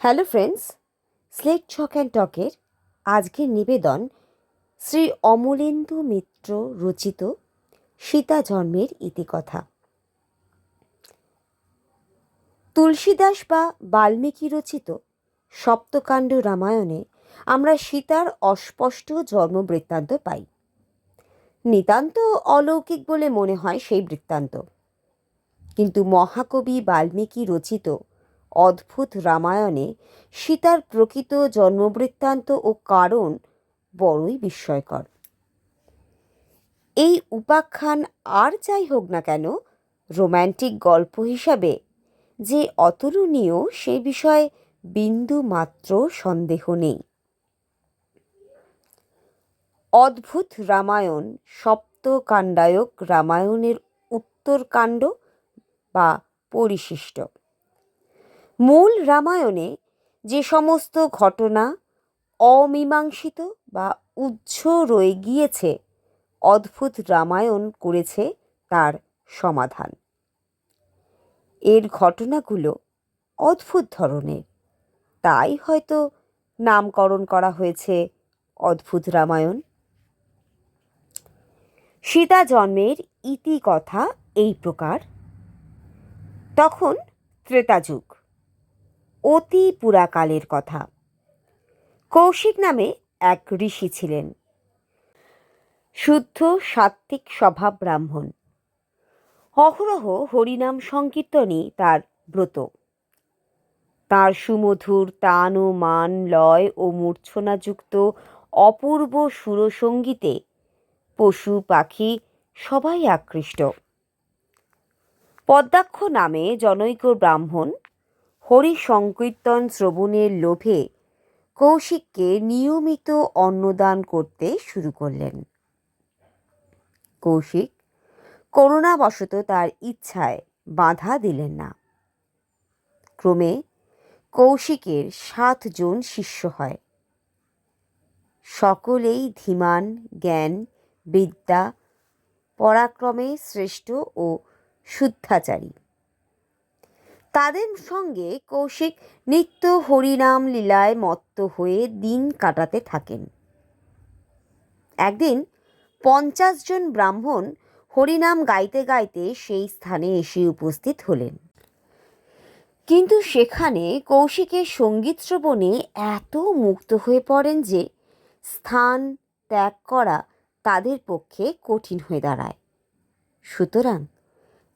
Hello friends, slate chalk and টকের আজকের নিবেদন শ্রী অমলেন্দু মিত্র রচিত সীতা জন্মের ইতিকথা। তুলসীদাস বা বাল্মীকি রচিত সপ্তকাণ্ড রামায়ণে আমরা সীতার অস্পষ্ট জন্মবৃত্তান্ত পাই। নিতান্ত অলৌকিক বলে মনে হয় সেই বৃত্তান্ত, কিন্তু মহাকবি বাল্মীকি রচিত অদ্ভুত রামায়ণে সীতার প্রকৃত জন্মবৃত্তান্ত ও কারণ বড়ই বিস্ময়কর। এই উপাখ্যান আর যাই হোক না কেন, রোম্যান্টিক গল্প হিসাবে যে অতুলনীয় সে বিষয়ে বিন্দু মাত্র সন্দেহ নেই। অদ্ভুত রামায়ণ সপ্তকাণ্ডায়ক রামায়ণের উত্তরকাণ্ড বা পরিশিষ্ট। মূল রামায়ণে যে সমস্ত ঘটনা অমীমাংসিত বা উহ্য রয়ে গিয়েছে, অদ্ভুত রামায়ণ করেছে তার সমাধান। এর ঘটনাগুলো অদ্ভুত ধরনের, তাই হয়তো নামকরণ করা হয়েছে অদ্ভুত রামায়ণ। সীতা জন্মের ইতিকথা এই প্রকার। তখন ত্রেতাযুগ, অতি পুরাকালের কথা। কৌশিক নামে এক ঋষি ছিলেন, শুদ্ধ সাত্ত্বিক স্বভাব ব্রাহ্মণ। অহরহ হরিনাম সংকীর্তনই তার ব্রত। তার সুমধুর তান ও মান, লয় ও মূর্ছনাযুক্ত অপূর্ব সুরসঙ্গীতে পশু পাখি সবাই আকৃষ্ট। পদ্মাক্ষ নামে জনৈক ব্রাহ্মণ হরি সংকীর্তন শ্রবণের লোভে কৌশিককে নিয়মিত অন্নদান করতে শুরু করলেন। কৌশিক করুণাবশত তার ইচ্ছায় বাধা দিলেন না। ক্রমে কৌশিকের 7 জন শিষ্য হয়। সকলেই ধীমান, জ্ঞান, বিদ্যা, পরাক্রমে শ্রেষ্ঠ ও শুদ্ধাচারী। তাদের সঙ্গে কৌশিক নিত্য হরিনাম লীলায় মত্ত হয়ে দিন কাটাতে থাকেন। একদিন 50 জন ব্রাহ্মণ হরিনাম গাইতে গাইতে সেই স্থানে এসে উপস্থিত হলেন। কিন্তু সেখানে কৌশিকের সঙ্গীত শ্রবণে এত মুগ্ধ হয়ে পড়েন যে স্থান ত্যাগ করা তাদের পক্ষে কঠিন হয়ে দাঁড়ায়। সুতরাং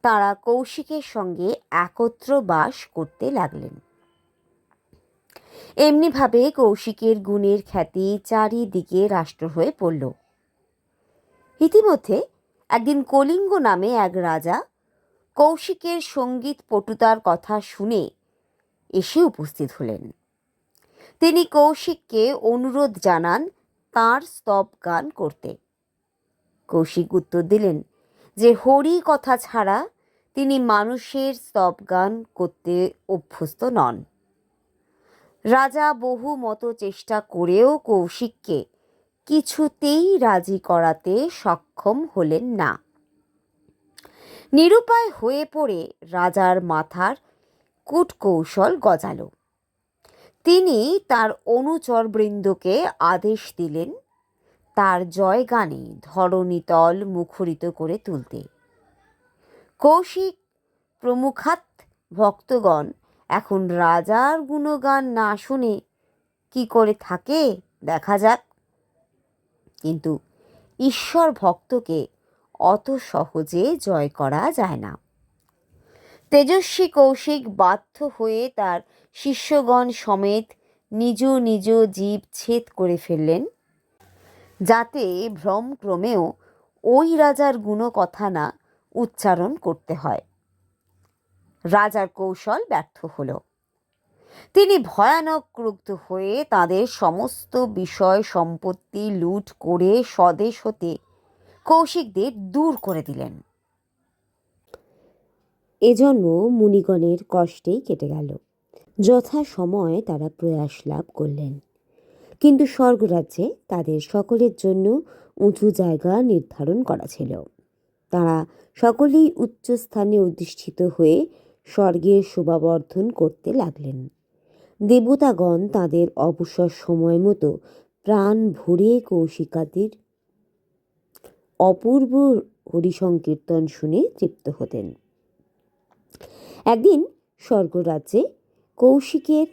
তারা কৌশিকের সঙ্গে একত্র বাস করতে লাগলেন। এমনিভাবে কৌশিকের গুণের খ্যাতি চারিদিকে রাষ্ট্র হয়ে পড়ল। ইতিমধ্যে একদিন কলিঙ্গ নামে এক রাজা কৌশিকের সঙ্গীত পটুতার কথা শুনে এসে উপস্থিত হলেন। তিনি কৌশিককে অনুরোধ জানান তাঁর স্তব গান করতে। কৌশিক উত্তর দিলেন যে হরি কথা ছাড়া তিনি মানুষের স্তব গান করতে অভ্যস্ত নন। রাজা বহু মতো চেষ্টা করেও কৌশিককে কিছুতেই রাজি করাতে সক্ষম হলেন না। নিরুপায় হয়ে পড়ে রাজার মাথার কূটকৌশল গজালো। তিনি তার অনুচরবৃন্দকে আদেশ দিলেন তার জয়গানে ধরণীতল মুখরিত করে তুলতে। কৌশিক প্রমুখাত ভক্তগণ এখন রাজার গুণগান না শুনে কি করে থাকে দেখা যাক। কিন্তু ঈশ্বর ভক্তকে অত সহজে জয় করা যায় না। তেজস্বী কৌশিক বাধ্য হয়ে তার শিষ্যগণ সমেত নিজ নিজ জীব ছেদ করে ফেললেন, যাতে ভ্রমক্রমেও ওই রাজার গুণকথা না উচ্চারণ করতে হয়। রাজার কৌশল ব্যর্থ হল। তিনি ভয়ানক ক্রুদ্ধ হয়ে তাদের সমস্ত বিষয় সম্পত্তি লুট করে স্বদেশ হতে কৌশিকদের দূর করে দিলেন। এজন্ম মুনিগণের কষ্টেই কেটে গেল। যথা সময়ে তারা প্রয়াস লাভ করলেন, কিন্তু স্বর্গরাজ্যে তাদের সকলের জন্য উঁচু জায়গা নির্ধারণ করা ছিল। তারা সকলেই উচ্চ স্থানে অধিষ্ঠিত হয়ে স্বর্গের শোভাবর্ধন করতে লাগলেন। দেবতাগণ তাদের অবসর সময় মতো প্রাণ ভরে কৌশিকাদির অপূর্ব হরিসংকীর্তন শুনে তৃপ্ত হতেন। একদিন স্বর্গরাজ্যে কৌশিকের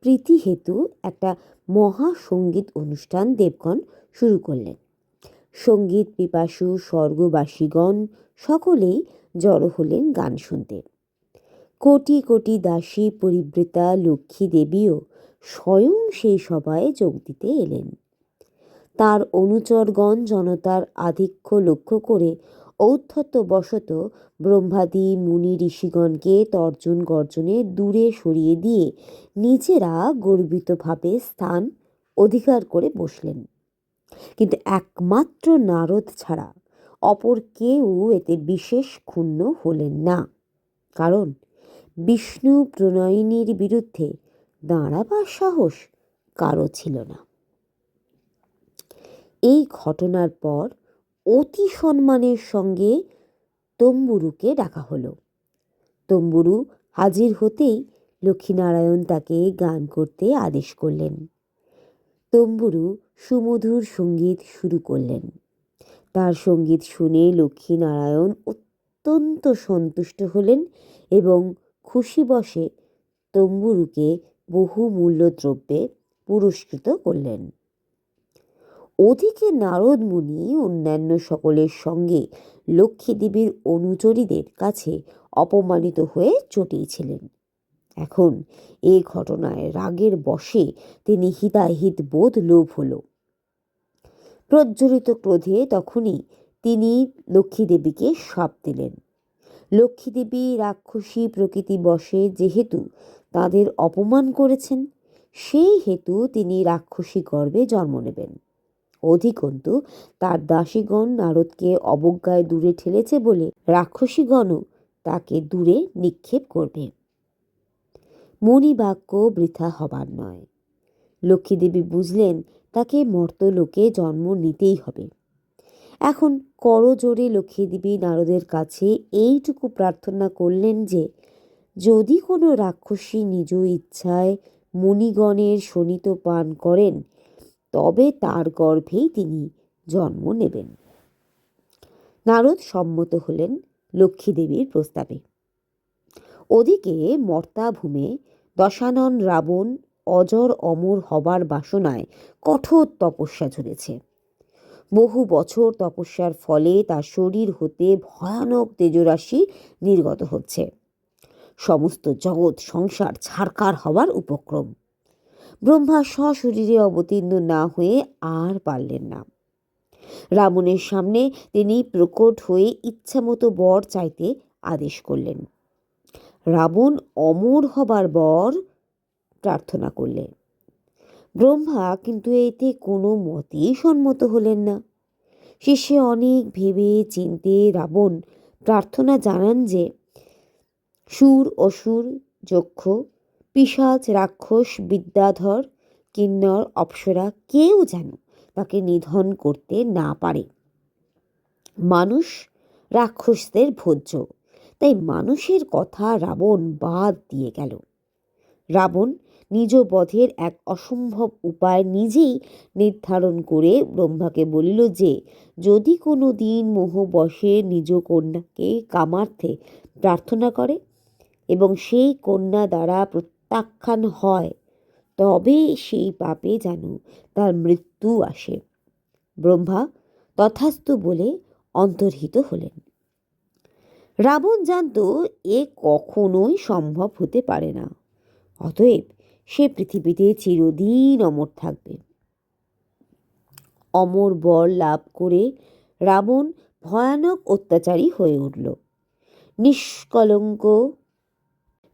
প্রীতি হেতু একটা মহা সঙ্গীত অনুষ্ঠান দেবগণ শুরু করলেন। সঙ্গীত পিপাসু স্বর্গবাসীগণ সকলেই জড়ো হলেন গান শুনতে। কোটি কোটি দাসী পরিবৃতা লক্ষ্মী দেবীও স্বয়ং সেই সভায় যোগ দিতে এলেন। তার অনুচরগণ জনতার আধিক্য লক্ষ্য করে ঔদ্ধত্যবশত ব্রহ্মাদি মুনি ঋষিগণকে তর্জন গর্জনে দূরে সরিয়ে দিয়ে নিজেরা গর্বিতভাবে স্থান অধিকার করে বসলেন। কিন্তু একমাত্র নারদ ছাড়া অপর কেউ এতে বিশেষ ক্ষুণ্ণ হলেন না, কারণ বিষ্ণু প্রণয়িনীর বিরুদ্ধে দাঁড়াবার সাহস কারো ছিল না। এই ঘটনার পর অতি সম্মানের সঙ্গে তম্বুরুকে ডাকা হলো। তম্বুরু হাজির হতেই লক্ষ্মীনারায়ণ তাকে গান করতে আদেশ করলেন। তম্বুরু সুমধুর সঙ্গীত শুরু করলেন। তার সঙ্গীত শুনে লক্ষ্মীনারায়ণ অত্যন্ত সন্তুষ্ট হলেন এবং খুশিবশে তম্বুরুকে বহু মূল্যদ্রব্যে পুরস্কৃত করলেন। ওদিকে নারদ মুনি অন্যান্য সকলের সঙ্গে লক্ষ্মীদেবীর অনুচরীদের কাছে অপমানিত হয়ে চটিয়েছিলেন। এখন এই ঘটনায় রাগের বশে তিনি হিতাহিত বোধ লোভ হল। প্রজ্বলিত ক্রোধে তখনই তিনি লক্ষ্মীদেবীকে শাপ দিলেন। লক্ষ্মীদেবী রাক্ষসী প্রকৃতি বশে যেহেতু তাদের অপমান করেছেন, সেই হেতু তিনি রাক্ষসী গর্ভে জন্ম নেবেন। অধিকন্তু তার দাসীগণ নারদকে অবজ্ঞায় দূরে ঠেলেছে বলে রাক্ষসীগণও তাকে দূরে নিক্ষেপ করবে। মণিবাক্য বৃথা হবার নয়। লক্ষ্মীদেবী বুঝলেন তাকে মর্তলোকে জন্ম নিতেই হবে। এখন করজোড়ে লক্ষ্মীদেবী নারদের কাছে এইটুকু প্রার্থনা করলেন যে যদি কোনো রাক্ষসী নিজ ইচ্ছায় মুনিগণের শোণিত পান করেন তবে তার গর্ভেই তিনি জন্ম নেবেন। নারদ সম্মত হলেন লক্ষ্মীদেবীর প্রস্তাবে। ওদিকে মর্তাভূমে দশানন রাবণ অজর অমর হবার বাসনায় কঠোর তপস্যা ঝরেছে। বহু বছর তপস্যার ফলে তার শরীর হতে ভয়ানক তেজরাশি নির্গত হচ্ছে। সমস্ত জগৎ সংসার ছারকার হবার উপক্রম। ব্রহ্মা সশরীরে অবতীর্ণ না হয়ে আর পারলেন না। রাবণের সামনে তিনি প্রকট হয়ে ইচ্ছামতো বর চাইতে আদেশ করলেন। রাবণ অমর হবার বর প্রার্থনা করলেন। ব্রহ্মা কিন্তু এতে কোনো মতেই সম্মত হলেন না। শেষে অনেক ভেবে চিনতে রাবণ প্রার্থনা জানান যে সুর অসুর যক্ষ পিশাচ রাক্ষস বিদ্যাধর কিন্নর অপ্সরা কেউ যেন তাকে নিধন করতে না পারে। মানুষ রাক্ষসদের ভোজ্য, তাই মানুষের কথা রাবণ বাদ দিয়ে গেল। রাবণ নিজ বধের এক অসম্ভব উপায় নিজেই নির্ধারণ করে ব্রহ্মাকে বলিল যে যদি কোনো দিন মোহবশে নিজ কন্যাকে কামার্থে প্রার্থনা করে এবং সেই কন্যা দ্বারা প্রত্যাখ্যান হয় তবে সেই পাপে যেন তার মৃত্যু আসে। ব্রহ্মা তথাস্তু বলে অন্তর্হিত হলেন। রাবণ জানত এ কখনোই সম্ভব হতে পারে না, অতএব সে পৃথিবীতে চিরদিন অমর থাকবে। অমর বর লাভ করে রাবণ ভয়ানক অত্যাচারী হয়ে উঠল।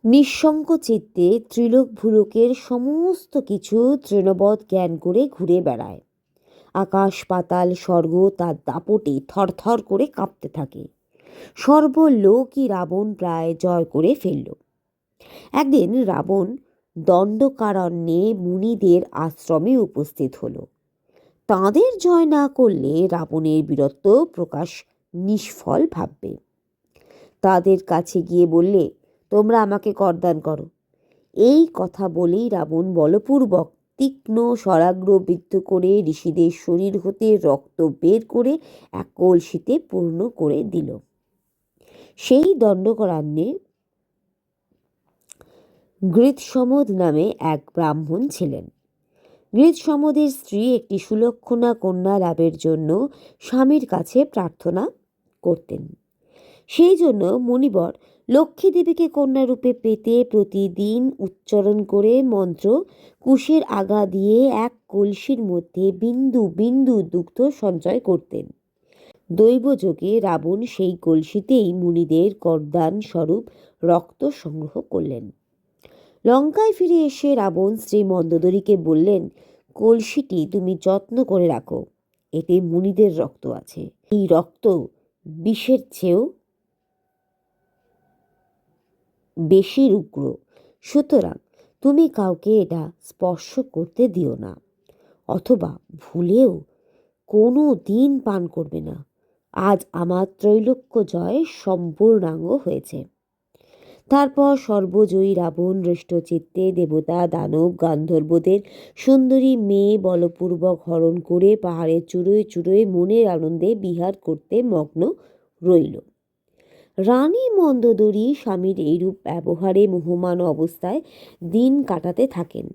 নিঃশঙ্ক চিত্তে ত্রিলোক ভুলোকের সমস্ত কিছু তৃণবৎ জ্ঞান করে ঘুরে বেড়ায়। আকাশ পাতাল স্বর্গ তার দাপটে থরথর করে কাঁপতে থাকে। সর্বলোকই রাবণ প্রায় জয় করে ফেলল। একদিন রাবণ দণ্ডকারণ্যে মুনিদের আশ্রমে উপস্থিত হল। তাঁদের জয় না করলে রাবণের বীরত্ব প্রকাশ নিষ্ফল ভাববে। তাদের কাছে গিয়ে বললে, তোমরা আমাকে করদান করো, এই কথা বলেই রাবণ বলপূর্বক তীক্ষ্ণ স্বরাগ্র বিদ্ধ করে ঋষিদের শরীর হতে রক্ত বের করে এক কলসিতে পূর্ণ করে দিল। সেই দণ্ডকারণ্যে গৃৎসমদ নামে এক ব্রাহ্মণ ছিলেন। গৃৎসমদের স্ত্রী একটি সুলক্ষণা কন্যা লাভের জন্য স্বামীর কাছে প্রার্থনা করতেন। সেই জন্য মণিবর লক্ষ্মী দেবীকে কন্যারূপে পেতে প্রতিদিন উচ্চারণ করে মন্ত্র কুশের আগা দিয়ে এক কলসির মধ্যে বিন্দু বিন্দু দুগ্ধ সঞ্চয় করতেন। দৈবযোগে রাবণ সেই কলসিতেই মুনিদের করদান স্বরূপ রক্ত সংগ্রহ করলেন। লঙ্কায় ফিরে এসে রাবণ স্ত্রী মন্দোদরীকে বললেন, কলসিটি তুমি যত্ন করে রাখো, এতে মুনিদের রক্ত আছে। এই রক্ত বিষের চেয়েও বেশি উগ্র, সুতরাং তুমি কাউকে এটা স্পর্শ করতে দিও না, অথবা ভুলেও কোনো দিন পান করবে না। আজ আমার ত্রৈলোক্য জয় সম্পূর্ণাঙ্গ হয়েছে। তারপর সর্বজয়ী রাবণ হৃষ্টচিত্তে দেবতা দানব গান্ধর্বদের সুন্দরী মেয়ে বলপূর্বক হরণ করে পাহাড়ের চূড়োয় চূড়োয় মনের আনন্দে বিহার করতে মগ্ন রইল। রানী মন্দোদরী স্বামীর এইরূপ ব্যবহারে মোহমান অবস্থায় দিন কাটাতে থাকেন।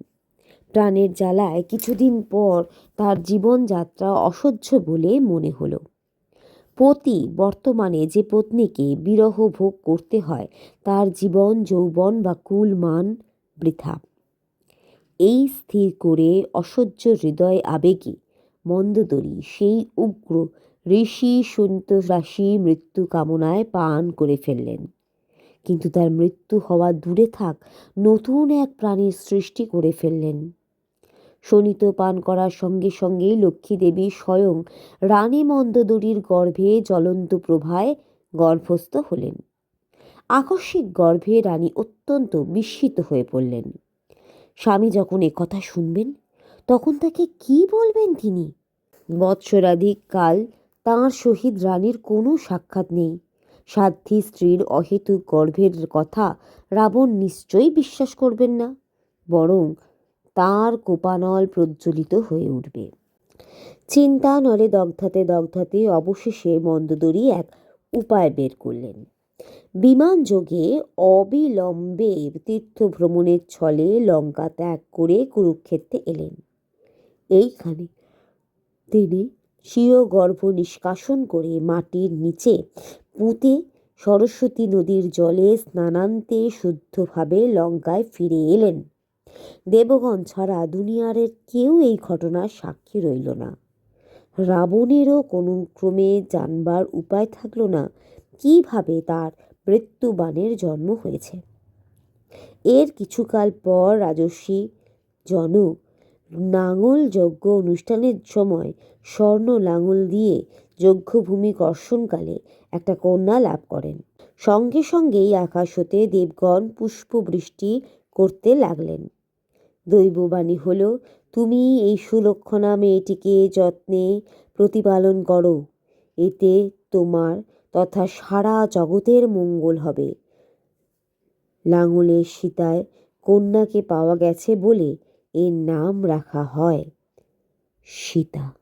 প্রাণের জ্বালায় কিছুদিন পর তার জীবনযাত্রা অসহ্য বলে মনে হলো। পতি বর্তমানে যে পত্নীকে বিরহ ভোগ করতে হয়, তার জীবন যৌবন বা কুল মান বৃথা। এই স্থির করে অসহ্য হৃদয় আবেগে মন্দোদরী সেই উগ্র ঋষি সন্তরাশি মৃত্যু কামনায় পান করে ফেললেন। কিন্তু তার মৃত্যু হওয়া দূরে থাক, নতুন এক প্রাণীর সৃষ্টি করে ফেললেন। শোণিত পান করার সঙ্গে সঙ্গেই লক্ষ্মী দেবী স্বয়ং রানী মন্দোদরীর গর্ভে জ্বলন্ত প্রভায় গর্ভস্থ হলেন। আকস্মিক গর্ভে রানী অত্যন্ত বিস্মিত হয়ে পড়লেন। স্বামী যখন একথা শুনবেন, তখন তাকে কি বলবেন তিনি? বৎসরাধিক কাল তাঁর সহিত রানীর কোনো সাক্ষাৎ নেই। সাধ্বী স্ত্রীর অহেতুক গর্ভের কথা রাবণ নিশ্চয়ই বিশ্বাস করবেন না, বরং তার কোপানল প্রজ্বলিত হয়ে উঠবে। চিন্তা নলে দগ্ধাতে দগ্ধাতে অবশেষে মন্দোদরী এক উপায় বের করলেন। বিমান যোগে অবিলম্বে তীর্থ ভ্রমণের ছলে লঙ্কা ত্যাগ করে কুরুক্ষেত্রে এলেন। এইখানে তিনি স্বীয় গর্ভ নিষ্কাশন করে মাটির নিচে পুঁতে সরস্বতী নদীর জলে স্নানান্তে শুদ্ধভাবে লঙ্কায় ফিরে এলেন। দেবগণ ছাড়া দুনিয়ার কেউ এই ঘটনার সাক্ষী রইল না। রাবণেরও কোনো ক্রমে জানবার উপায় থাকল না কিভাবে তার মৃত্যুবাণের জন্ম হয়েছে। এর কিছুকাল পর রাজর্ষি জনক লাঙল যজ্ঞ অনুষ্ঠানের সময় স্বর্ণ লাঙল দিয়ে যজ্ঞভূমি কর্ষণকালে একটা কন্যা লাভ করেন। সঙ্গে সঙ্গেই আকাশ হতে দেবগণ পুষ্পবৃষ্টি করতে লাগলেন। দৈববাণী হল, তুমি এই সুলক্ষণা মেয়েটিকে যত্নে প্রতিপালন করো, এতে তোমার তথা সারা জগতের মঙ্গল হবে। লাঙলের সীতায় কন্যাকে পাওয়া গেছে বলে এর নাম রাখা হয় সীতা।